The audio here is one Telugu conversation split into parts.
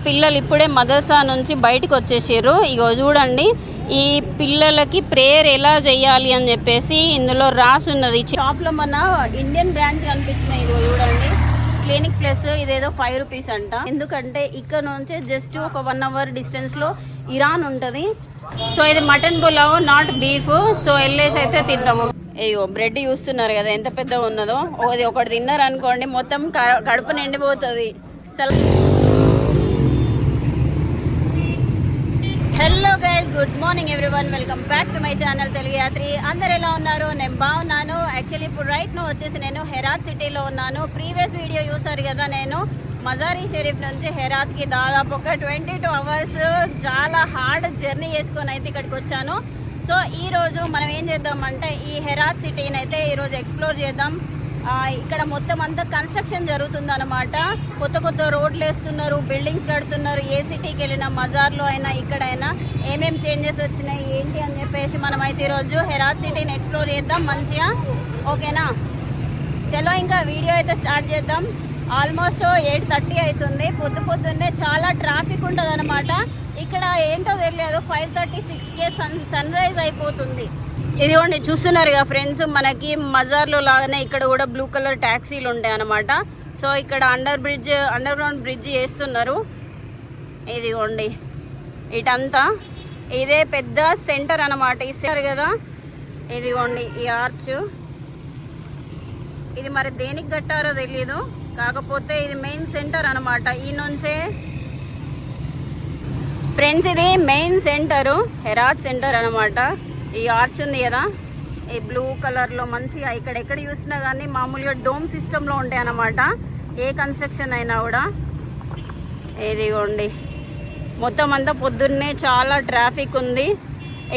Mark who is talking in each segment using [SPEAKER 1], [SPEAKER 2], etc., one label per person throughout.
[SPEAKER 1] పిల్లలు ఇప్పుడే మదర్సా నుంచి బయటకు వచ్చేసారు. ఇగో చూడండి, ఈ పిల్లలకి ప్రేయర్ ఎలా చేయాలి అని చెప్పేసి ఇందులో రాసి ఉన్నది. షాప్లో మన ఇండియన్ బ్రాండ్స్ కనిపిస్తున్నాయి. ఇదిగో చూడండి, క్లినిక్ ప్లస్ ఇదేదో 5 రూపీస్ అంట. ఎందుకంటే ఇక్కడ నుంచి జస్ట్ ఒక 1 అవర్ డిస్టెన్స్లో ఇరాన్ ఉంటుంది. సో ఇది mutton pulao, not beef. So వెళ్ళేసి అయితే తిందాము. అయ్యో బ్రెడ్ చూస్తున్నారు కదా ఎంత పెద్దగా ఉన్నదో. అది ఒకటి తిన్నారు అనుకోండి మొత్తం కడుపు నిండిపోతుంది. Hello guys, good morning everyone, welcome back to my channel Telugu Yatri. అందరు ఎలా ఉన్నారు? నేను బాగున్నాను. యాక్చువల్లీ ఇప్పుడు రైట్ నో వచ్చేసి నేను హెరాత్ సిటీలో ఉన్నాను. ప్రీవియస్ వీడియో చూసారు కదా, నేను మజారీ షరీఫ్ నుంచి హెరాత్కి దాదాపు ఒక 22 అవర్స్ చాలా హార్డ్ జర్నీ చేసుకొని అయితే ఇక్కడికి వచ్చాను. సో ఈరోజు మనం ఏం చేద్దామంటే ఈ హెరాత్ సిటీని అయితే ఈరోజు ఎక్స్ప్లోర్ చేద్దాం. ఇక్కడ మొత్తం అంతా కన్స్ట్రక్షన్ జరుగుతుంది అనమాట. కొత్త రోడ్లు వేస్తున్నారు, బిల్డింగ్స్ కడుతున్నారు. ఏ సిటీకి వెళ్ళినా, మజార్లో అయినా ఇక్కడైనా ఏమేం చేంజెస్ వచ్చినాయి ఏంటి అని చెప్పేసి మనం అయితే ఈరోజు హెరాత్ సిటీని ఎక్స్ప్లోర్ చేద్దాం మంచిగా. ఓకేనా, చలో ఇంకా వీడియో అయితే స్టార్ట్ చేద్దాం. ఆల్మోస్ట్ 8:30 అవుతుంది. పొద్దున్నే చాలా ట్రాఫిక్ ఉంటుంది అనమాట. ఇక్కడ ఏంటో తెలియదు, 5:36కే సన్ రైజ్ అయిపోతుంది. ఇదిగోండి చూస్తున్నారు కదా ఫ్రెండ్స్, మనకి మజార్లో లాగానే ఇక్కడ కూడా బ్లూ కలర్ ట్యాక్సీలు ఉంటాయి అన్నమాట. సో ఇక్కడ అండర్ గ్రౌండ్ బ్రిడ్జ్ వేస్తున్నారు. ఇదిగోండి ఇటంతా ఇదే పెద్ద సెంటర్ అన్నమాట. ఇస్తారు కదా, ఇదిగోండి ఈ ఆర్చ్. ఇది మరి దేనికి కట్టారో తెలీదు, కాకపోతే ఇది మెయిన్ సెంటర్ అన్నమాట. ఈ నుంచే ఫ్రెండ్స్ ఇది మెయిన్ సెంటరు, హెరాత్ సెంటర్ అన్నమాట. ఈ ఆర్చ్ ఉంది కదా, ఈ బ్లూ కలర్లో మంచిగా ఎక్కడ చూసినా కానీ మామూలుగా డోమ్ సిస్టంలో ఉంటాయి అన్నమాట. ఏ కన్స్ట్రక్షన్ అయినా కూడా. ఇదిగోండి మొత్తం అంతా పొద్దున్నే చాలా ట్రాఫిక్ ఉంది.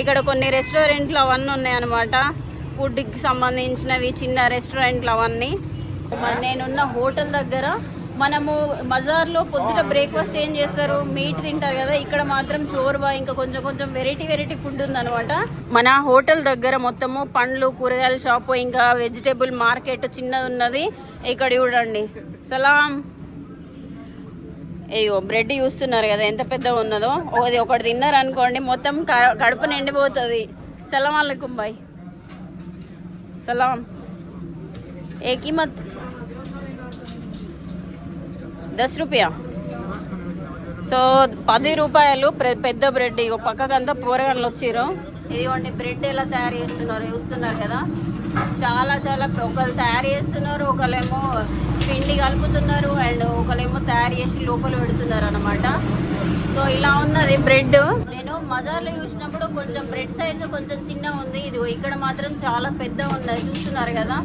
[SPEAKER 1] ఇక్కడ కొన్ని రెస్టారెంట్లు అవన్నీ ఉన్నాయన్నమాట. ఫుడ్కి సంబంధించినవి చిన్న రెస్టారెంట్లు అవన్నీ. నేనున్న హోటల్ దగ్గర మనము మజార్లో పొద్దుట బ్రేక్ఫాస్ట్ ఏం చేస్తారు, మీట్ తింటారు కదా. ఇక్కడ మాత్రం షోర్బా, ఇంకా కొంచెం వెరైటీ ఫుడ్ ఉందన్నమాట. మన హోటల్ దగ్గర మొత్తము పండ్లు, కూరగాయల షాపు, ఇంకా వెజిటేబుల్ మార్కెట్ చిన్నది ఉన్నది. ఇక్కడ చూడండి, సలాం. అయ్యో బ్రెడ్ చూస్తున్నారు కదా ఎంత పెద్దగా ఉన్నదో. అది ఒకటి తిన్నారు అనుకోండి మొత్తం కడుపు నిండిపోతుంది. సలాం అలైకుం బాయ్, సలాం. ఏ కీమత్ 10 రూపాయ. సో 10 రూపాయలు పెద్ద బ్రెడ్. ఇగో పక్కకంతా పోరగాళ్ళు వచ్చిర్రు. ఇదిగోండి బ్రెడ్ ఎలా తయారు చేస్తున్నారు చూస్తున్నారు కదా. చాలా ఒకళ్ళు తయారు చేస్తున్నారు, ఒకళ్ళేమో పిండి కలుపుతున్నారు, అండ్ ఒకళ్ళేమో తయారు చేసి లోపల పెడుతున్నారు అనమాట. సో ఇలా ఉన్నది బ్రెడ్. నేను మజార్లో చూసినప్పుడు కొంచెం బ్రెడ్ సైజు కొంచెం చిన్నగా ఉంది. ఇది ఇక్కడ మాత్రం చాలా పెద్దగా ఉన్నది చూస్తున్నారు కదా.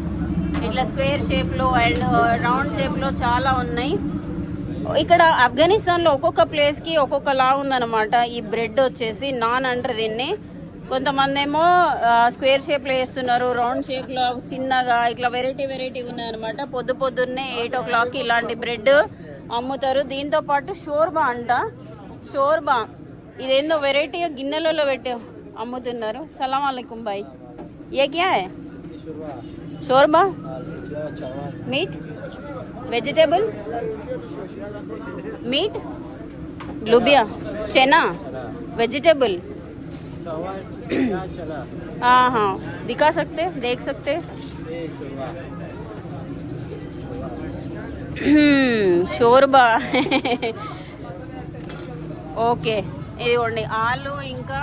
[SPEAKER 1] ఇట్లా స్క్వేర్ షేప్లో అండ్ రౌండ్ షేప్లో చాలా ఉన్నాయి. ఇక్కడ ఆఫ్ఘనిస్తాన్లో ఒక్కొక్క ప్లేస్కి ఒక్కొక్కలా ఉందన్నమాట. ఈ బ్రెడ్ వచ్చేసి నాన్ అంటారు దీన్ని. కొంతమంది ఏమో స్క్వేర్ షేప్లో వేస్తున్నారు, రౌండ్ షేప్లో చిన్నగా ఇట్లా వెరైటీ ఉన్నాయన్నమాట. పొద్దున్నే 8 o'clockకి ఇలాంటి బ్రెడ్ అమ్ముతారు. దీంతో పాటు షోర్బా అంట. షోర్బా ఇదేందో వెరైటీగా గిన్నెలలో పెట్టి అమ్ముతున్నారు. సలాం అలైకుం బాయ్, ఏ క్యా హై? షోర్బా, మీట్, వెజిటేబుల్, మీట్, लुबिया, चना, वेजिटेबल. हाँ दिखा सकते, देख सकते. షోర్బా. ఓకే, ఇదిగోండి ఆలు, ఇంకా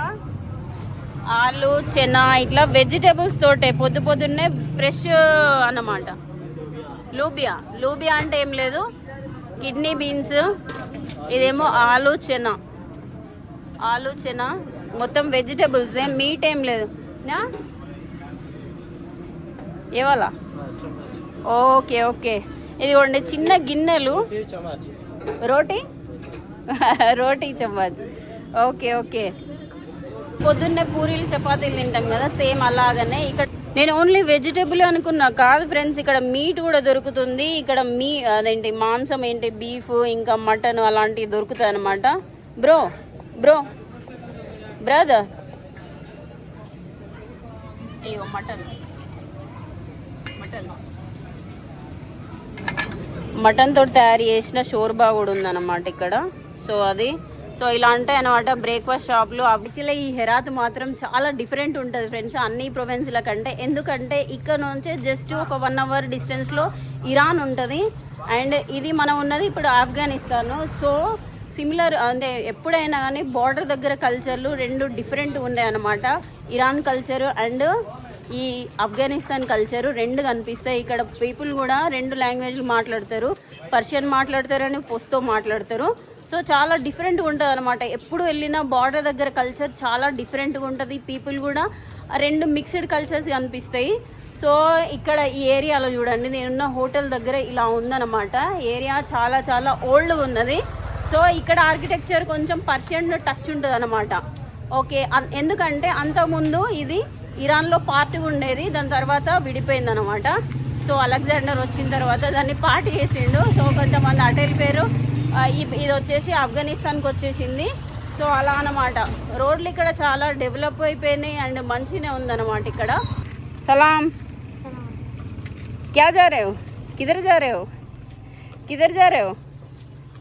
[SPEAKER 1] ఆలు, చెనా, ఇట్లా వెజిటేబుల్స్ తోటే పొద్దున్నే ఫ్రెష్ అన్నమాట. లూబియా అంటే ఏం లేదు, కిడ్నీ బీన్స్. ఇదేమో ఆలు చెనా మొత్తం వెజిటేబుల్స్, మీట్ ఏం లేదు నా ఏవాలా. ఓకే ఇదిగోండి చిన్న గిన్నెలు. రోటీ చపాతీ. ఓకే పొద్దున్నే పూరీలు చపాతీలు తింటాం కదా, సేమ్ అలాగనే ఇక్కడ. నేను ఓన్లీ వెజిటేబుల్ అనుకున్నా, కాదు ఫ్రెండ్స్, ఇక్కడ మీట్ కూడా దొరుకుతుంది. ఇక్కడ అదేంటి మాంసం ఏంటి, బీఫ్ ఇంకా మటన్ అలాంటివి దొరుకుతాయి అన్నమాట. బ్రదర్ అయ్యో మటన్ తోటి తయారు చేసిన షోర్బా కూడా ఉందన్నమాట ఇక్కడ. సో అది సో ఇలా ఉంటాయి అనమాట బ్రేక్ఫాస్ట్ షాప్లు. యాక్చువల్లీ ఈ హెరాత్ మాత్రం చాలా డిఫరెంట్ ఉంటుంది ఫ్రెండ్స్ అన్ని ప్రొవిన్స్ల కంటే. ఎందుకంటే ఇక్కడ నుంచి జస్ట్ ఒక 1 అవర్ డిస్టెన్స్లో ఇరాన్ ఉంటుంది అండ్ ఇది మనం ఉన్నది ఇప్పుడు ఆఫ్ఘనిస్తాన్. సో సిమిలర్ అంటే ఎప్పుడైనా కానీ బార్డర్ దగ్గర కల్చర్లు 2 డిఫరెంట్ ఉన్నాయి అన్నమాట. ఇరాన్ కల్చరు అండ్ ఈ ఆఫ్ఘనిస్తాన్ కల్చరు 2 కనిపిస్తాయి. ఇక్కడ పీపుల్ కూడా 2 లాంగ్వేజ్లు మాట్లాడతారు, పర్షియన్ మాట్లాడతారు అని పొస్తో మాట్లాడతారు. సో చాలా డిఫరెంట్గా ఉంటుంది అనమాట. ఎప్పుడు వెళ్ళినా బార్డర్ దగ్గర కల్చర్ చాలా డిఫరెంట్గా ఉంటుంది. పీపుల్ కూడా 2 మిక్స్డ్ కల్చర్స్ కనిపిస్తాయి. సో ఇక్కడ ఈ ఏరియాలో చూడండి, నేనున్న హోటల్ దగ్గర ఇలా ఉందన్నమాట. ఏరియా చాలా చాలా ఓల్డ్గా ఉన్నది. సో ఇక్కడ ఆర్కిటెక్చర్ కొంచెం పర్షియన్ టచ్ ఉంటుంది అనమాట. ఓకే, ఎందుకంటే అంతకుముందు ఇది ఇరాన్లో పార్ట్గా ఉండేది, దాని తర్వాత విడిపోయింది అనమాట. సో అలెగ్జాండర్ వచ్చిన తర్వాత దాన్ని పార్ట్ చేసిండు. సో కొంతమంది అటు వెళ్ళిపోయారు, ఇది వచ్చేసి ఆఫ్ఘనిస్తాన్కి వచ్చేసింది. సో అలా అనమాట. రోడ్లు ఇక్కడ చాలా డెవలప్ అయిపోయినాయి అండ్ మంచిగానే ఉందన్నమాట ఇక్కడ. సలాం, క్యా जा रहे हो, किधर जा रहे हो, किधर जा रहे हो,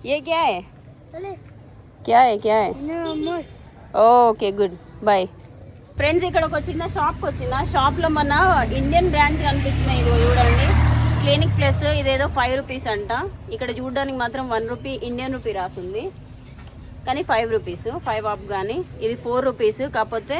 [SPEAKER 1] ये क्या है, क्या है, क्या है, ఓకే గుడ్ బాయ్. ఫ్రెండ్స్ ఇక్కడ ఒక చిన్న షాప్కి వచ్చిన, షాప్లో మన ఇండియన్ బ్రాండ్స్ కనిపిస్తున్నాయి. ఇది చూడండి, క్లినిక్ ప్లస్ ఇదేదో 5 రూపీస్ అంట. ఇక్కడ చూడడానికి మాత్రం 1 రూపీ ఇండియన్ రూపీ రాసింది, కానీ 5 రూపీస్, 5 అఫ్ఘానీ. ఇది 4 రూపీస్, కాకపోతే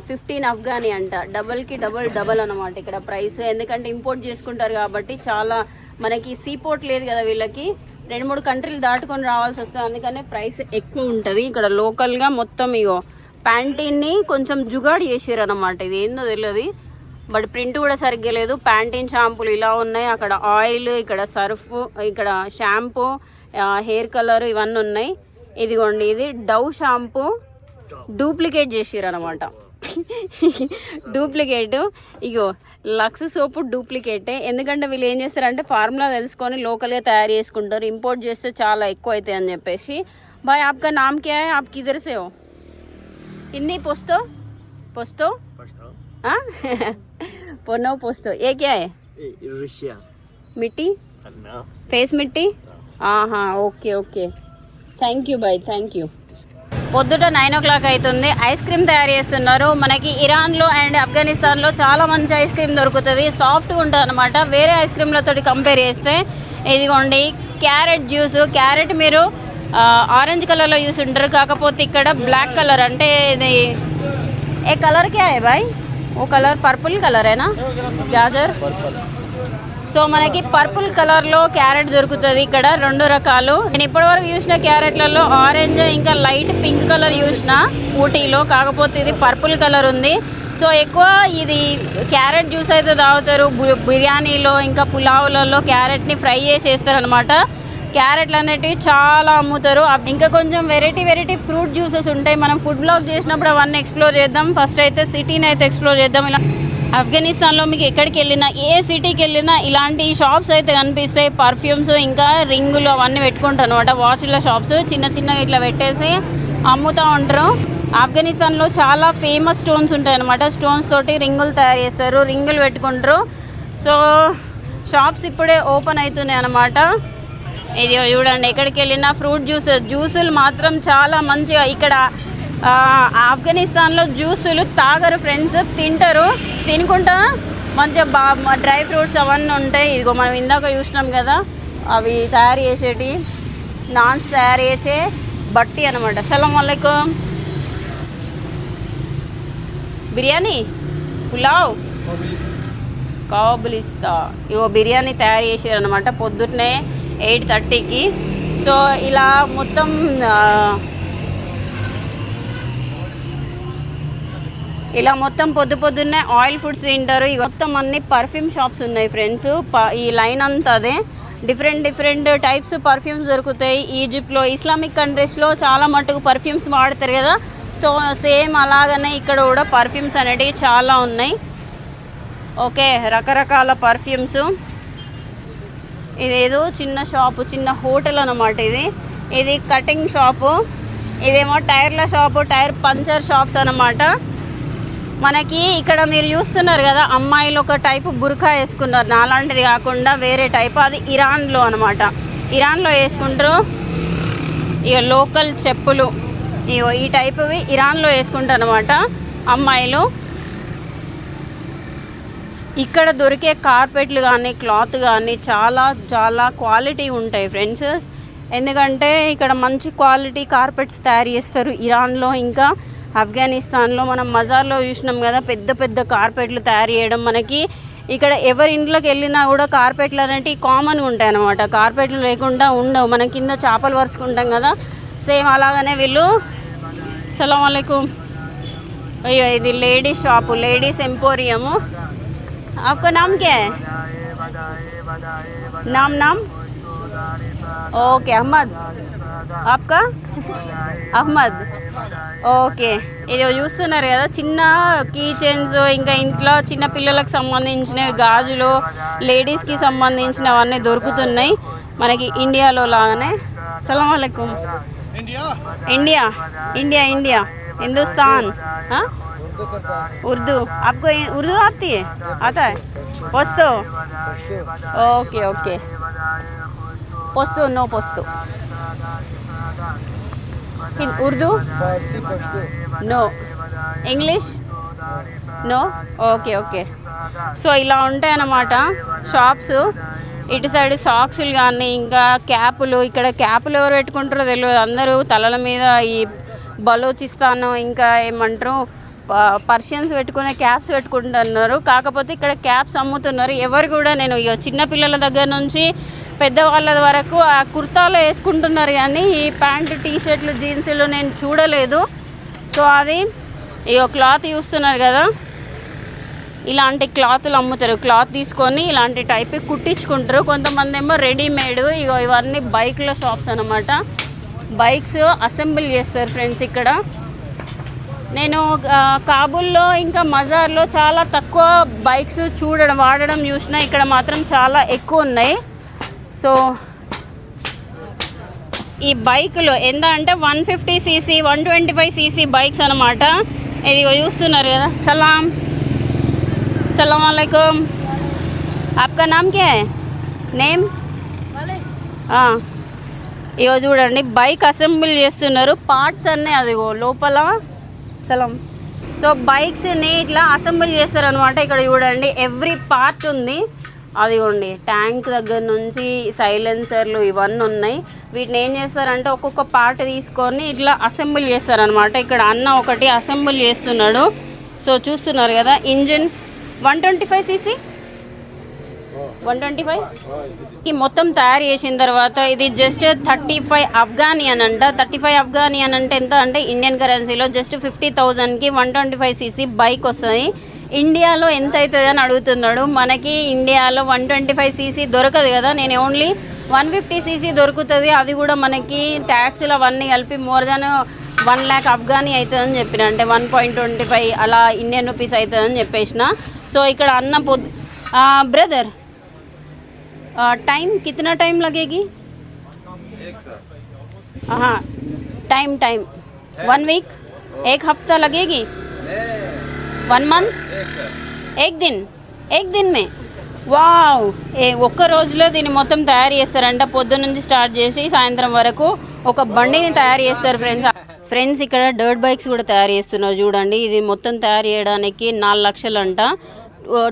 [SPEAKER 1] 15 అఫ్ఘానీ అంట. డబల్కి డబల్ అనమాట ఇక్కడ ప్రైస్. ఎందుకంటే ఇంపోర్ట్ చేసుకుంటారు కాబట్టి చాలా, మనకి సీపోర్ట్ లేదు కదా వీళ్ళకి, 2-3 కంట్రీలు దాటుకొని రావాల్సి వస్తుంది, అందుకనే ప్రైస్ ఎక్కువ ఉంటుంది. ఇక్కడ లోకల్గా మొత్తం ఇగో ప్యాంటీన్ని కొంచెం జుగాడు చేసారు అనమాట. ఇది ఏందో తెలియదు, బట్ ప్రింట్ కూడా సరిగ్గా లేదు. ప్యాంటీన్ షాంపూలు ఇలా ఉన్నాయి, అక్కడ ఆయిల్, ఇక్కడ సర్ఫ్, ఇక్కడ షాంపూ, హెయిర్ కలర్ ఇవన్నీ ఉన్నాయి. ఇదిగోండి, ఇది డవ్ షాంపూ డూప్లికేట్ చేసారు అనమాట. డూప్లికేట్. ఇగో లక్స్ సోపు డూప్లికేటే. ఎందుకంటే వీళ్ళు ఏం చేస్తారంటే ఫార్ములా తెలుసుకొని లోకల్గా తయారు చేసుకుంటారు, ఇంపోర్ట్ చేస్తే చాలా ఎక్కువ అవుతాయి అని చెప్పేసి. భాయ్ ఆప్కా నామ్ క్యా హై, ఆప్ కిధర్ సే హో, హిందీ పోస్తో పోస్తో पोनो पोस्तो, ये क्या है,
[SPEAKER 2] रशिया
[SPEAKER 1] मिट्टी, फेस मिट्टी. Okay okay, thank you bye, thank you. పొద్దుట 9 o'clock అవుతుంది. ఐస్ క్రీమ్ తయారు చేస్తున్నారు. మనకి ఇరాన్లో అండ్ ఆఫ్ఘనిస్తాన్లో చాలా మంచి ఐస్ క్రీమ్ దొరుకుతుంది, సాఫ్ట్గా ఉంటుంది అనమాట వేరే ఐస్ క్రీమ్లతో కంపేర్ చేస్తే. ఇదిగోండి క్యారెట్ జ్యూస్. క్యారెట్ మీరు ఆరెంజ్ కలర్లో చూసి ఉంటారు, కాకపోతే ఇక్కడ బ్లాక్ కలర్. అంటే ఇది ఏ కలర్ క్యా హై భాయ్, ఓ కలర్ పర్పుల్ కలర్ ఏనా, గాజర్. సో మనకి పర్పుల్ కలర్లో క్యారెట్ దొరుకుతుంది ఇక్కడ, 2 రకాలు. నేను ఇప్పటివరకు చూసిన క్యారెట్లలో ఆరెంజ్ ఇంకా లైట్ పింక్ కలర్ చూసిన ఊటీలో, కాకపోతే ఇది పర్పుల్ కలర్ ఉంది. సో ఎక్కువ ఇది క్యారెట్ జ్యూస్ అయితే తాగుతారు బిర్యానీలో, ఇంకా పులావులలో క్యారెట్ని ఫ్రై చేసి వేస్తారనమాట. క్యారెట్లు అనేటివి చాలా అమ్ముతారు. ఇంకా కొంచెం వెరైటీ ఫ్రూట్ జ్యూసెస్ ఉంటాయి. మనం ఫుడ్ బ్లాగ్ చేసినప్పుడు అవన్నీ ఎక్స్ప్లోర్ చేద్దాం. ఫస్ట్ అయితే సిటీని అయితే ఎక్స్ప్లోర్ చేద్దాం. ఇలా ఆఫ్ఘనిస్తాన్లో మీకు ఎక్కడికి వెళ్ళినా, ఏ సిటీకి వెళ్ళినా ఇలాంటి షాప్స్ అయితే కనిపిస్తాయి. పర్ఫ్యూమ్స్ ఇంకా రింగులు అవన్నీ పెట్టుకుంటారు అనమాట. వాచ్ల షాప్స్ చిన్నగా ఇట్లా పెట్టేసి అమ్ముతూ ఉంటారు. ఆఫ్ఘనిస్తాన్లో చాలా ఫేమస్ స్టోన్స్ ఉంటాయి అనమాట. స్టోన్స్ తోటి రింగులు తయారు చేస్తారు, రింగులు పెట్టుకుంటారు. సో షాప్స్ ఇప్పుడే ఓపెన్ అవుతున్నాయి అనమాట. ఇది చూడండి, ఎక్కడికి వెళ్ళినా ఫ్రూట్ జ్యూసులు మాత్రం చాలా మంచిగా. ఇక్కడ ఆఫ్ఘనిస్తాన్లో జ్యూసులు తాగరు ఫ్రెండ్స్, తింటారు. తినుకుంటా మంచిగా డ్రై ఫ్రూట్స్ అవన్నీ ఉంటాయి. ఇదిగో మనం ఇందాక చూసినాం కదా, అవి తయారు చేసేటి నాన్స్ తయారు చేసే బట్టి అనమాట. అస్సలాము అలైకుం. బిర్యానీ, పులావ్, కాబులిస్తా. ఇగో బిర్యానీ తయారు చేసారు అనమాట పొద్దున్నే 8:30కి. సో ఇలా మొత్తం పొద్దున్నే ఆయిల్ ఫుడ్స్ తింటారు. ఇక మొత్తం అన్ని పర్ఫ్యూమ్ షాప్స్ ఉన్నాయి ఫ్రెండ్స్. ఈ లైన్ అంతా అదే, డిఫరెంట్ టైప్స్ పర్ఫ్యూమ్స్ దొరుకుతాయి. ఈజిప్ట్లో, ఇస్లామిక్ కంట్రీస్లో చాలా మటుకు పర్ఫ్యూమ్స్ వాడతారు కదా. సో సేమ్ అలాగనే ఇక్కడ కూడా పర్ఫ్యూమ్స్ అనేటివి చాలా ఉన్నాయి. ఓకే, రకరకాల పర్ఫ్యూమ్స్. ఇదేదో చిన్న షాపు, చిన్న హోటల్ అన్నమాట. ఇది కటింగ్ షాపు, ఇదేమో టైర్ల షాపు, టైర్ పంచర్ షాప్స్ అన్నమాట. మనకి ఇక్కడ మీరు చూస్తున్నారు కదా, అమ్మాయిలు ఒక టైపు బుర్కా వేసుకున్నారు, నాలాంటిది కాకుండా వేరే టైపు. అది ఇరాన్లో అనమాట, ఇరాన్లో వేసుకుంటారు. ఇక లోకల్ చెప్పులు ఇగో ఈ టైప్వి ఇరాన్లో వేసుకుంటారు అనమాట అమ్మాయిలు. ఇక్కడ దొరికే కార్పెట్లు కానీ క్లాత్ కానీ చాలా చాలా క్వాలిటీ ఉంటాయి ఫ్రెండ్స్. ఎందుకంటే ఇక్కడ మంచి క్వాలిటీ కార్పెట్స్ తయారు చేస్తారు ఇరాన్లో. ఇంకా ఆఫ్ఘనిస్తాన్లో మనం మజార్లో చూసినాం కదా, పెద్ద పెద్ద కార్పెట్లు తయారు చేయడం. మనకి ఇక్కడ ఎవరి ఇంట్లోకి వెళ్ళినా కూడా కార్పెట్లు అనేవి కామన్గా ఉంటాయి అన్నమాట. కార్పెట్లు లేకుండా ఉండవు. మనం కింద చేపలు వరుసుకుంటాం కదా, సేమ్ అలాగనే వీళ్ళు. సలాం అలైకుం. అయ్యో ఇది లేడీస్ షాపు, లేడీస్ ఎంపోరియము. आपका नाम क्या है? नाम ओके अहमद. आपका అహ్మద్. ఓకే, ఇది చూస్తున్నారు కదా, చిన్న కీ చైన్స్, ఇంకా ఇంట్లో చిన్న పిల్లలకు సంబంధించిన గాజులు, లేడీస్కి సంబంధించినవన్నీ దొరుకుతున్నాయి మనకి ఇండియాలో లాగానే. సలాం అలైకుం. India India India Hindustan. हाँ उर्दू. आपको उर्दू आती है? आता है? Pashto. Okay okay. Pashto no Pashto. Urdu no. English no. Okay okay. So ఇలా ఉంటాయన్నమాట షాప్స్. ఇటు సైడ్ సాక్సులు కానీ ఇంకా క్యాపులు. ఇక్కడ క్యాపులు ఎవరు పెట్టుకుంటారో తెలియదు, అందరూ తలల మీద ఈ బలోచిస్తాన్ ఇంకా ఏమంటారు పర్షియన్స్ పెట్టుకునే క్యాప్స్ పెట్టుకుంటున్నారు. కాకపోతే ఇక్కడ క్యాప్స్ అమ్ముతున్నారు. ఎవరు కూడా నేను ఇక చిన్నపిల్లల దగ్గర నుంచి పెద్దవాళ్ళ వరకు ఆ కుర్తాలో వేసుకుంటున్నారు, కానీ ఈ ప్యాంటు టీషర్ట్లు జీన్సులు నేను చూడలేదు. సో అది ఇక క్లాత్ చూస్తున్నారు కదా, ఇలాంటి క్లాతులు అమ్ముతారు. క్లాత్ తీసుకొని ఇలాంటి టైప్ కుట్టించుకుంటారు. కొంతమంది ఏమో రెడీమేడ్. ఇక ఇవన్నీ బైక్ల షాప్స్ అన్నమాట. బైక్స్ అసెంబుల్ చేస్తారు ఫ్రెండ్స్ ఇక్కడ. నేను కాబూల్లో ఇంకా మజార్లో చాలా తక్కువ బైక్స్ వాడడం చూసిన, ఇక్కడ మాత్రం చాలా ఎక్కువ ఉన్నాయి. సో ఈ బైకులు ఎంత అంటే 150cc 125cc బైక్స్ అన్నమాట. ఇది చూస్తున్నారు కదా. సలాం అలైకుం. ఆప్కా నామ్ క్యా హై? నేమ్ ఇగో చూడండి, బైక్ అసెంబుల్ చేస్తున్నారు. పార్ట్స్ అన్నీ అదిగో లోపల. సలాం. సో బైక్స్ని ఇట్లా అసెంబుల్ చేస్తారనమాట. ఇక్కడ చూడండి ఎవ్రీ పార్ట్ ఉంది. అదిగోండి ట్యాంక్ దగ్గర నుంచి సైలెన్సర్లు ఇవన్నీ ఉన్నాయి. వీటిని ఏం చేస్తారంటే ఒక్కొక్క పార్ట్ తీసుకొని ఇట్లా అసెంబుల్ చేస్తారనమాట. ఇక్కడ అన్న ఒకటి అసెంబుల్ చేస్తున్నాడు. సో చూస్తున్నారు కదా, ఇంజిన్ 125cc 125 ఈ మొత్తం తయారు చేసిన తర్వాత ఇది జస్ట్ 35 అఫ్ఘానియన్ అంట. 35 అఫ్ఘానియన్ అంటే ఎంత అంటే ఇండియన్ కరెన్సీలో జస్ట్ 50,000కి 125cc బైక్ వస్తుంది. ఇండియాలో ఎంత అవుతుంది అని అడుగుతున్నాడు. మనకి ఇండియాలో 125cc దొరకదు కదా, నేను ఓన్లీ 150cc దొరుకుతుంది. అది కూడా మనకి ట్యాక్స్లు అవన్నీ కలిపి మోర్ దాన్ 1 lakh అఫ్ఘానీ అవుతుందని చెప్పిన, అంటే 1.25 అలా ఇండియన్ రూపీస్ అవుతుందని చెప్పేసిన. సో ఇక్కడ అన్న ब्रदर टाइम कितना टाइम लगेगी? हाँ टाइम 1 वीक 1 हफ्ता लगेगी? 1 मंथ? एक दिन में వావ్. ఒక్క రోజులో దీన్ని మొత్తం తయారు చేస్తారంట. పొద్దున్న నుంచి స్టార్ట్ చేసి సాయంత్రం వరకు ఒక బండిని తయారు చేస్తారు ఫ్రెండ్స్. ఇక్కడ డర్ట్ బైక్స్ కూడా తయారు చేస్తున్నారు చూడండి. ఇది మొత్తం తయారు చేయడానికి 4 లక్షలు అంట.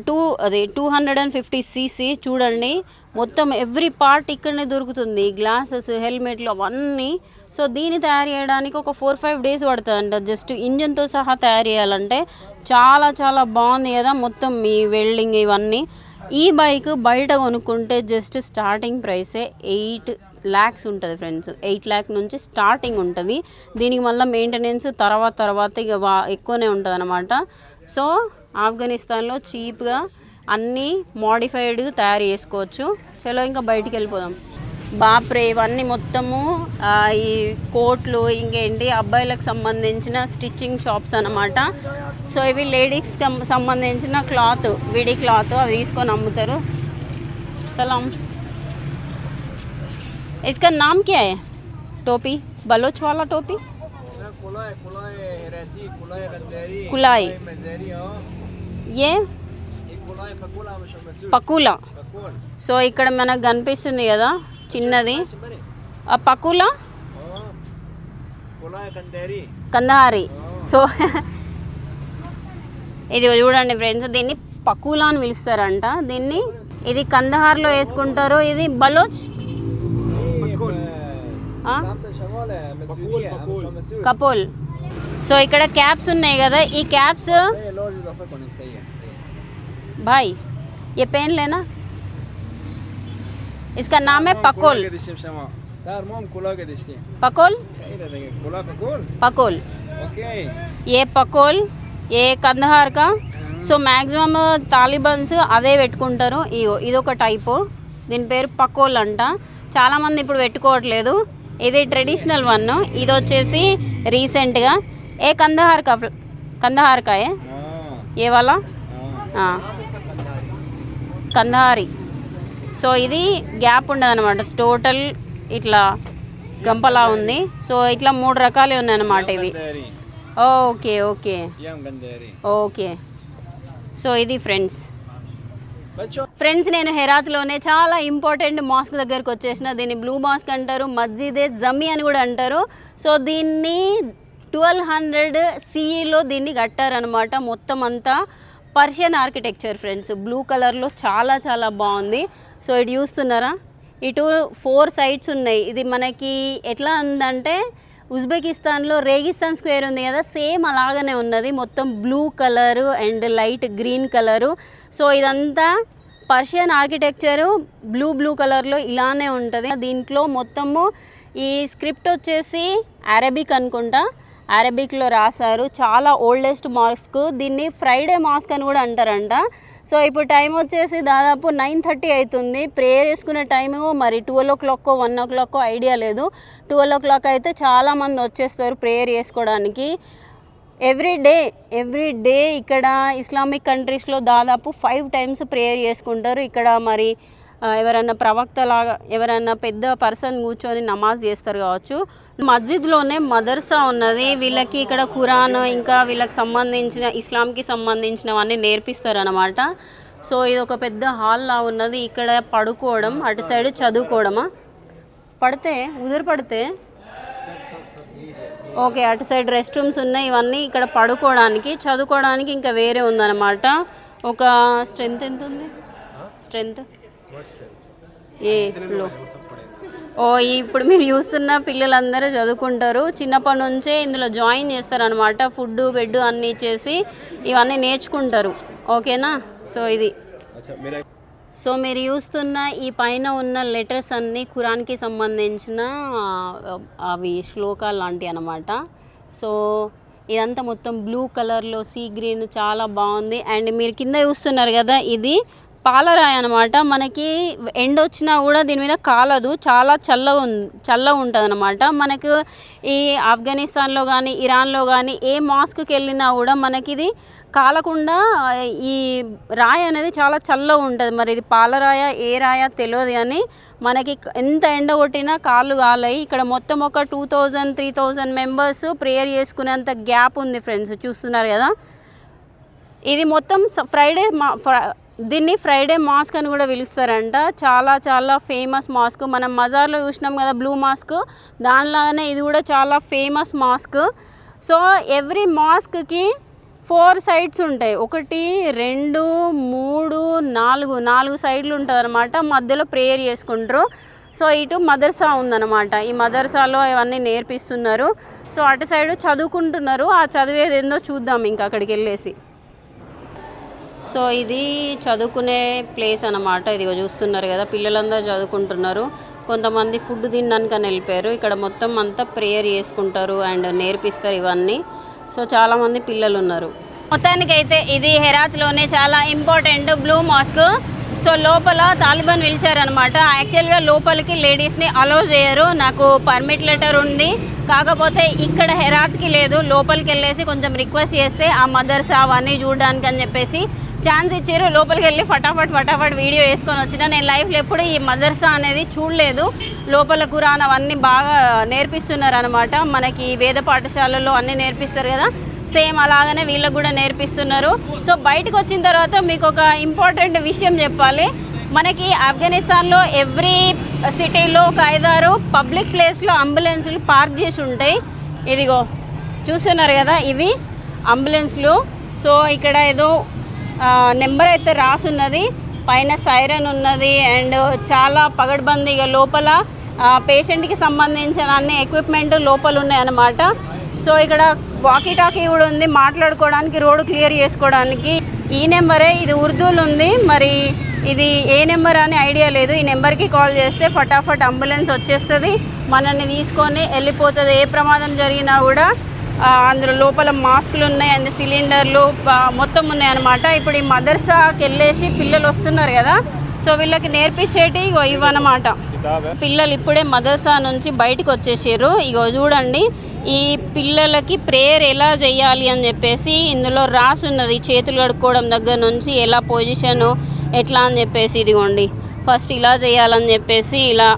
[SPEAKER 1] 250cc చూడండి. మొత్తం ఎవ్రీ పార్ట్ ఇక్కడనే దొరుకుతుంది. గ్లాసెస్, హెల్మెట్లు అవన్నీ. సో దీన్ని తయారు చేయడానికి ఒక 4-5 days పడుతుందంట. జస్ట్ ఇంజన్తో సహా తయారు చేయాలంటే. చాలా చాలా బాగుంది కదా మొత్తం ఈ వెల్డింగ్ ఇవన్నీ. ఈ బైక్ బయట కొనుక్కుంటే జస్ట్ స్టార్టింగ్ ప్రైసే 8 lakhs ఉంటుంది ఫ్రెండ్స్. 8 lakh నుంచి స్టార్టింగ్ ఉంటుంది. దీనికి మళ్ళీ మెయింటెనెన్స్ తర్వాత ఇక ఎక్కువనే ఉంటుంది అన్నమాట. సో ఆఫ్ఘనిస్తాన్లో చీప్గా అన్నీ మోడిఫైడ్ తయారు చేసుకోవచ్చు. చలో ఇంకా బయటికి వెళ్ళిపోదాం. బాప్రే, ఇవన్నీ మొత్తము ఈ కోట్లు ఇంకేంటి అబ్బాయిలకు సంబంధించిన స్టిచ్చింగ్ షాప్స్ అన్నమాట. సో ఇవి లేడీస్కి సంబంధించిన క్లాత్, విడి క్లాత్ అవి తీసుకొని అమ్ముతారు. సలాం. इसका नाम क्या है? टोपी, बलोच वाला टोपी, कुलाई. ये పకులా. సో ఇక్కడ మనకు కనిపిస్తుంది కదా చిన్నది, ఆ పకులా కందహారి. సో ఇది చూడండి ఫ్రెండ్స్, దీన్ని పకూలా అని పిలుస్తారంట దీన్ని. ఇది కందహార్లో వేసుకుంటారు. ఇది బలోచ్ కపోల్. సో ఇక్కడ క్యాప్స్ ఉన్నాయి కదా, ఈ క్యాప్స్ भाई ये पहन लेना, इसका नाम है पकोल. पकोल पकोल ये పకోల్ ఏ కందహార్ కా. సో మ్యాక్సిమం తాలిబన్స్ అదే పెట్టుకుంటారు. ఇదొక టైపు, దీని పేరు పకోల్ అంట. చాలామంది ఇప్పుడు పెట్టుకోవట్లేదు. ఇది ట్రెడిషనల్ వన్. ఇది వచ్చేసి రీసెంట్గా ఏ కందహార్ కా ఏ వాళ్ళ కందహారి. సో ఇది గ్యాప్ ఉండదు అనమాట, టోటల్ ఇట్లా గంపలా ఉంది. సో ఇట్లా 3 రకాలే ఉన్నాయన్నమాట ఇవి. Okay okay okay. సో ఇది ఫ్రెండ్స్ నేను హెరాత్లోనే చాలా ఇంపార్టెంట్ మాస్క్ దగ్గరకు వచ్చేసిన. దీన్ని బ్లూ మాస్క్ అంటారు, మస్జిదే జమీ అని కూడా అంటారు. సో దీన్ని 1200 CEలో దీన్ని కట్టారనమాట. మొత్తం అంతా పర్షియన్ ఆర్కిటెక్చర్ ఫ్రెండ్స్, బ్లూ కలర్లో చాలా చాలా బాగుంది. సో ఇటు చూస్తున్నారా, ఇటు 4 సైడ్స్ ఉన్నాయి. ఇది మనకి ఎట్లా ఉందంటే ఉజ్బెకిస్తాన్లో రేగిస్తాన్ స్క్వేర్ ఉంది కదా, సేమ్ అలాగనే ఉన్నది. మొత్తం blue colour and light green colour. So ఇదంతా పర్షియన్ ఆర్కిటెక్చరు బ్లూ కలర్లో ఇలానే ఉంటుంది. దీంట్లో మొత్తము ఈ స్క్రిప్ట్ వచ్చేసి అరబిక్ అనుకుంటా, అరబిక్లో రాశారు. చాలా ఓల్డెస్ట్ మాస్క్. దీన్ని ఫ్రైడే మాస్క్ అని కూడా అంటారంట. సో ఇప్పుడు టైం వచ్చేసి దాదాపు 9:30 అవుతుంది. ప్రేయర్ చేసుకునే టైము మరి 12 o'clock 1 o'clock ఐడియా లేదు. 12 o'clock అయితే చాలామంది వచ్చేస్తారు ప్రేయర్ చేసుకోవడానికి. ఎవ్రీ డే ఇక్కడ ఇస్లామిక్ కంట్రీస్లో దాదాపు 5 times ప్రేయర్ చేసుకుంటారు. ఇక్కడ మరి ఎవరైనా ప్రవక్త లాగా ఎవరైనా పెద్ద పర్సన్ కూర్చొని నమాజ్ చేస్తారు కావచ్చు. మస్జిద్లోనే మదర్సా ఉన్నది. వీళ్ళకి ఇక్కడ ఖురాన్ ఇంకా వీళ్ళకి సంబంధించిన ఇస్లాంకి సంబంధించినవన్నీ నేర్పిస్తారు అన్నమాట. సో ఇది ఒక పెద్ద హాల్ లా ఉన్నది. ఇక్కడ పడుకోవడం, అటు సైడ్ చదువుకోవడమా, పడితే పడితే ఓకే, అటు సైడ్ రెస్ట్ రూమ్స్ ఉన్నాయి. ఇవన్నీ ఇక్కడ పడుకోవడానికి, చదువుకోవడానికి ఇంకా వేరే ఉందన్నమాట. ఒక స్ట్రెంత్ ఎంత ఉంది? స్ట్రెంత్ ఇప్పుడు మీరు చూస్తున్న పిల్లలందరూ చదువుకుంటారు. చిన్నప్పటి నుంచే ఇందులో జాయిన్ చేస్తారనమాట. ఫుడ్ బెడ్ అన్నీ ఇచ్చేసి ఇవన్నీ నేర్చుకుంటారు. ఓకేనా? సో ఇది సో మీరు చూస్తున్న ఈ పైన ఉన్న లెటర్స్ అన్నీ ఖురాన్కి సంబంధించిన అవి శ్లోకాలు లాంటివి అన్నమాట. సో ఇదంతా మొత్తం బ్లూ కలర్లో సీ గ్రీన్ చాలా బాగుంది. అండ్ మీరు కింద చూస్తున్నారు కదా, ఇది పాలరాయి అనమాట. మనకి ఎండ వచ్చినా కూడా దీని మీద కాలదు, చాలా చల్లగా ఉంటుంది అనమాట. మనకు ఈ ఆఫ్ఘనిస్తాన్లో కానీ ఇరాన్లో కానీ ఏ మాస్క్కి వెళ్ళినా కూడా మనకి ఇది కాలకుండా ఈ రాయి అనేది చాలా చల్లగా ఉంటుంది. మరి ఇది పాలరాయ ఏ రాయ తెలియదు కానీ మనకి ఎంత ఎండ కొట్టినా కాళ్ళు కాలాయి. ఇక్కడ మొత్తం ఒక 2000-3000 మెంబర్స్ ప్రేయర్ చేసుకునేంత గ్యాప్ ఉంది ఫ్రెండ్స్, చూస్తున్నారు కదా. ఇది మొత్తం దీన్ని ఫ్రైడే మాస్క్ అని కూడా పిలుస్తారంట. చాలా చాలా ఫేమస్ మాస్క్. మనం మజార్లో చూసినాం కదా బ్లూ మాస్క్, దానిలాగానే ఇది కూడా చాలా ఫేమస్ మాస్క్. సో ఎవ్రీ మాస్క్కి 4 సైడ్స్ ఉంటాయి. 1 2 3 4 సైడ్లు ఉంటుంది అనమాట. మధ్యలో ప్రేయర్ చేసుకుంటారు. సో ఇటు మదర్సా ఉందన్నమాట. ఈ మదర్సాలో అవన్నీ నేర్పిస్తున్నారు. సో అటు సైడ్ చదువుకుంటున్నారు. ఆ చదివేది ఏందో చూద్దాం ఇంకా అక్కడికి వెళ్ళేసి. సో ఇది చదువుకునే ప్లేస్ అన్నమాట. ఇదిగో చూస్తున్నారు కదా, పిల్లలందరూ చదువుకుంటున్నారు. కొంతమంది ఫుడ్ తినడానికని వెళ్ళిపోయారు. ఇక్కడ మొత్తం అంతా ప్రేయర్ చేసుకుంటారు అండ్ నేర్పిస్తారు ఇవన్నీ. సో చాలామంది పిల్లలు ఉన్నారు. మొత్తానికైతే ఇది హెరాత్లోనే చాలా ఇంపార్టెంట్ బ్లూ మాస్క్. సో లోపల తాలిబాన్ పిలిచారనమాట. యాక్చువల్గా లోపలికి లేడీస్ని అలౌ చేయరు. నాకు పర్మిట్ లెటర్ ఉంది, కాకపోతే ఇక్కడ హెరాత్కి లేదు. లోపలికి వెళ్ళేసి కొంచెం రిక్వెస్ట్ చేస్తే ఆ మదర్సా అవన్నీ చూడడానికి అని చెప్పేసి ఛాన్స్ ఇచ్చారు. లోపలికి వెళ్ళి ఫటాఫట్ వీడియో వేసుకొని వచ్చిన. నేను లైఫ్లో ఎప్పుడు ఈ మదర్సా అనేది చూడలేదు. లోపల ఖురాన్ అవన్నీ బాగా నేర్పిస్తున్నారు అనమాట. మనకి వేద పాఠశాలలో అన్నీ నేర్పిస్తారు కదా, సేమ్ అలాగనే వీళ్ళకు కూడా నేర్పిస్తున్నారు. సో బయటకు వచ్చిన తర్వాత మీకు ఒక ఇంపార్టెంట్ విషయం చెప్పాలి. మనకి ఆఫ్ఘనిస్తాన్లో ఎవ్రీ సిటీలో ఒక 5-6 పబ్లిక్ ప్లేస్లో అంబులెన్స్లు పార్క్ చేసి ఉంటాయి. ఇదిగో చూస్తున్నారు కదా, ఇవి అంబులెన్స్లు. సో ఇక్కడ ఏదో నెంబర్ అయితే రాసున్నది, పైన సైరన్ ఉన్నది అండ్ చాలా పగడ్బందీగా లోపల పేషెంట్కి సంబంధించిన అన్ని ఎక్విప్మెంట్ లోపల ఉన్నాయన్నమాట. సో ఇక్కడ వాకీ టాకీ కూడా ఉంది, మాట్లాడుకోవడానికి, రోడ్డు క్లియర్ చేసుకోవడానికి. ఈ నెంబరే, ఇది ఉర్దూలో ఉంది, మరి ఇది ఏ నెంబర్ అని ఐడియా లేదు. ఈ నెంబర్కి కాల్ చేస్తే ఫటాఫట్ అంబులెన్స్ వచ్చేస్తుంది, మనల్ని తీసుకొని వెళ్ళిపోతుంది. ఏ ప్రమాదం జరిగినా కూడా అందులో లోపల మాస్కులు ఉన్నాయి అండ్ సిలిండర్లు మొత్తం ఉన్నాయన్నమాట. ఇప్పుడు ఈ మదర్సాకి వెళ్ళేసి పిల్లలు వస్తున్నారు కదా, సో వీళ్ళకి నేర్పించేటి ఇవన్నమాట. పిల్లలు ఇప్పుడే మదర్సా నుంచి బయటకు వచ్చేసారు. ఇగో చూడండి, ఈ పిల్లలకి ప్రేయర్ ఎలా చేయాలి అని చెప్పేసి ఇందులో రాసున్నది. చేతులు కడుక్కోవడం దగ్గర నుంచి ఎలా పొజిషను ఎట్లా అని చెప్పేసి, ఇదిగోండి ఫస్ట్ ఇలా చేయాలని చెప్పేసి ఇలా.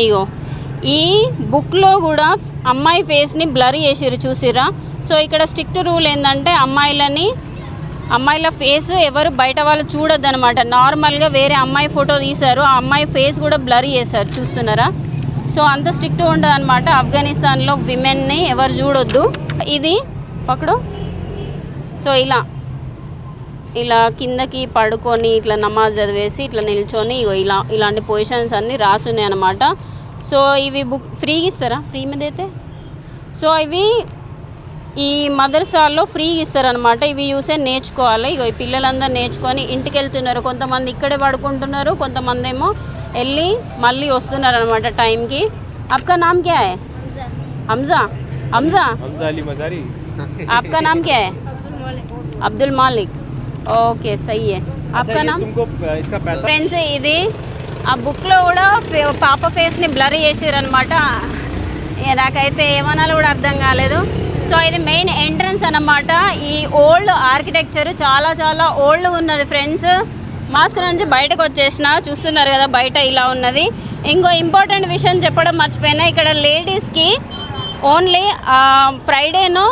[SPEAKER 1] ఇగో ఈ బుక్లో కూడా అమ్మాయి ఫేస్ని బ్లర్ చేసిర్రు, చూసిరా. సో ఇక్కడ స్ట్రిక్ట్ రూల్ ఏంటంటే అమ్మాయిల ఫేస్ ఎవరు బయట వాళ్ళు చూడొద్దు అనమాట. నార్మల్గా వేరే అమ్మాయి ఫోటో తీశారు, ఆ అమ్మాయి ఫేస్ కూడా బ్లర్ చేశారు, చూస్తున్నారా. సో అంత స్ట్రిక్ట్గా ఉంటుంది అనమాట. ఆఫ్ఘనిస్తాన్లో విమెన్ని ఎవరు చూడొద్దు. ఇది పక్కడు. సో ఇలా కిందకి పడుకొని ఇట్లా నమాజ్ చదివేసి ఇట్లా నిల్చొని ఇలాంటి పొజిషన్స్ అన్నీ రాసున్నాయి అనమాట. సో ఇవి బుక్ ఫ్రీగా ఇస్తారా? ఫ్రీ మీద అయితే. సో ఇవి ఈ మదర్సాల్లో ఫ్రీగా ఇస్తారనమాట. ఇవి చూసే నేర్చుకోవాలి. ఇగో ఈ పిల్లలందరూ నేర్చుకొని ఇంటికి వెళ్తున్నారు. కొంతమంది ఇక్కడే పడుకుంటున్నారు, కొంతమంది ఏమో వెళ్ళి మళ్ళీ వస్తున్నారు అనమాట టైంకి. आपका नाम क्या है? हमजा. हमजा अली मज़ारी. आपका नाम क्या है? अब्दुल मालिक. ఓకే సही है. आपका नाम? ఫ్రెండ్స్, ఇది ఆ బుక్లో కూడా పాప ఫేస్ని బ్లర్ చేసారనమాట. నాకైతే ఏమనాలో కూడా అర్థం కాలేదు. సో ఇది మెయిన్ ఎంట్రన్స్ అన్నమాట. ఈ ఓల్డ్ ఆర్కిటెక్చర్ చాలా చాలా ఓల్డ్ ఉన్నది ఫ్రెండ్స్. మాస్క్ నుంచి బయటకు వచ్చేసిన, చూస్తున్నారు కదా బయట ఇలా ఉన్నది. ఇంకో ఇంపార్టెంట్ విషయం చెప్పడం మర్చిపోయినా, ఇక్కడ లేడీస్కి ఓన్లీ ఫ్రైడేను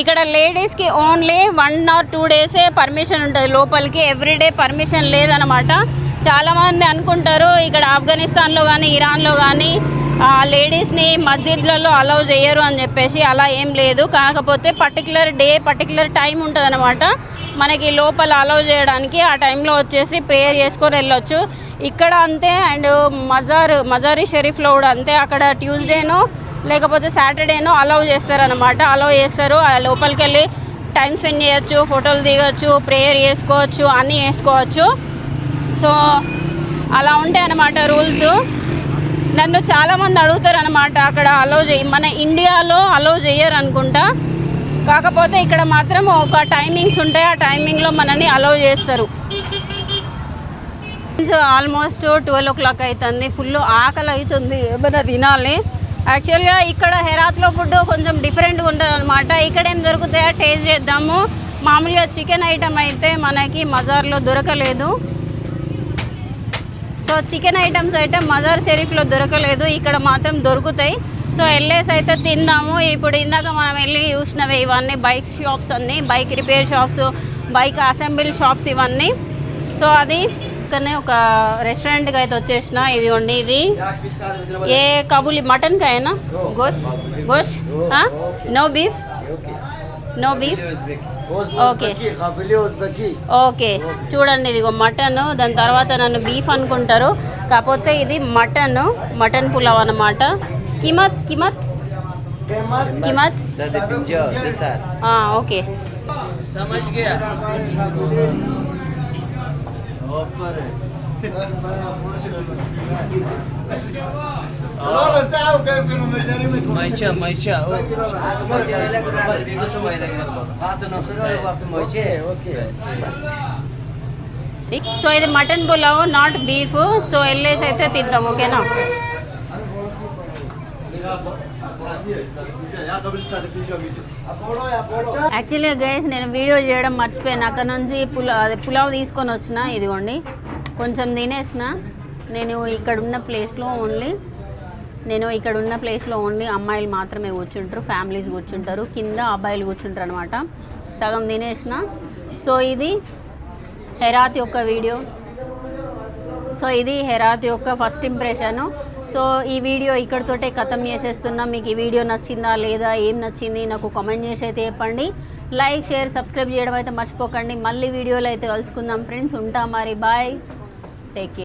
[SPEAKER 1] ఇక్కడ లేడీస్కి ఓన్లీ 1 or 2 డేసే పర్మిషన్ ఉంటుంది లోపలికి. ఎవ్రీడే పర్మిషన్ లేదనమాట. చాలామంది అనుకుంటారు ఇక్కడ ఆఫ్ఘనిస్తాన్లో కానీ ఇరాన్లో కానీ లేడీస్ని మస్జిద్లలో అలౌ చేయరు అని చెప్పేసి. అలా ఏం లేదు. కాకపోతే పర్టికులర్ డే పర్టికులర్ టైం ఉంటుంది అనమాట మనకి లోపల అలౌ చేయడానికి. ఆ టైంలో వచ్చేసి ప్రేయర్ చేసుకొని వెళ్ళొచ్చు. ఇక్కడ అంతే. అండ్ మజారీ షరీఫ్లో కూడా అంతే. అక్కడ ట్యూస్డేనో లేకపోతే సాటర్డేనో అలౌ చేస్తారనమాట. అలౌ చేస్తారు. లోపలికి వెళ్ళి టైం స్పెండ్ చేయొచ్చు, ఫోటోలు దిగొచ్చు, ప్రేయర్ చేసుకోవచ్చు, అన్నీ చేసుకోవచ్చు. సో అలా ఉంటాయి అన్నమాట రూల్స్. నన్ను చాలామంది అడుగుతారు అనమాట, అక్కడ అలౌ మన ఇండియాలో అలౌ చేయరు అనుకుంటా. కాకపోతే ఇక్కడ మాత్రం ఒక టైమింగ్స్ ఉంటాయి, ఆ టైమింగ్లో మనని అలౌ చేస్తారు. ఆల్మోస్ట్ 12 o'clock అవుతుంది. ఫుల్ ఆకలి అవుతుంది, ఏమైనా తినాలి. యాక్చువల్గా ఇక్కడ హెరాత్లో ఫుడ్ కొంచెం డిఫరెంట్గా ఉంటుంది అనమాట. ఇక్కడ ఏం దొరుకుతాయో టేస్ట్ చేద్దాము. మామూలుగా చికెన్ ఐటమ్ అయితే మనకి మజార్లో దొరకలేదు. సో చికెన్ ఐటమ్స్ అయితే మజార్ షరీఫ్లో దొరకలేదు, ఇక్కడ మాత్రం దొరుకుతాయి. సో వెళ్ళేసి అయితే తిందాము. ఇప్పుడు ఇందాక మనం వెళ్ళి చూసినవి ఇవన్నీ బైక్ షాప్స్ అన్నీ, bike repair shops, bike assembly shops ఇవన్నీ. సో అది ఇక్కడనే ఒక రెస్టారెంట్కి అయితే వచ్చేసిన. ఇదిగోండి, ఇది ఏ కబూలి మటన్ కాయనా? గోష్ నో బీఫ్. Okay okay. చూడండి, ఇదిగో మటన్. దాని తర్వాత నన్ను బీఫ్ అనుకుంటారు, కాకపోతే ఇది మటన్ పులావ్ అన్నమాట. कीमत ओके समझ गया. ठीक. సో ఇది mutton pulao, not beef. So వెళ్ళేసి అయితే తిందాం, ఓకేనా. యాక్చువల్గా గైస్ నేను వీడియో చేయడం మర్చిపోయాను. అక్కడ నుంచి పులావ్ తీసుకొని వచ్చిన. ఇదిగోండి, కొంచెం తినేసిన. నేను ఇక్కడ ఉన్న ప్లేస్లో ఓన్లీ అమ్మాయిలు మాత్రమే కూర్చుంటారు, ఫ్యామిలీస్ కూర్చుంటారు, కింద అబ్బాయిలు కూర్చుంటారు అనమాట. సగం తినేసిన. సో ఇది హెరాత్ యొక్క వీడియో. సో ఇది హెరాత్ యొక్క ఫస్ట్ ఇంప్రెషను. సో ఈ వీడియో ఇక్కడితోటే ఖతం చేసేస్తున్నాం. మీకు ఈ వీడియో నచ్చిందా లేదా, ఏం నచ్చింది నాకు కామెంట్ చేసి అయితే చెప్పండి. లైక్, షేర్, సబ్స్క్రైబ్ చేయడం అయితే మర్చిపోకండి. మళ్ళీ వీడియోలో అయితే కలుసుకుందాం ఫ్రెండ్స్. ఉంటాం మరి, బాయ్, టేక్ కేర్.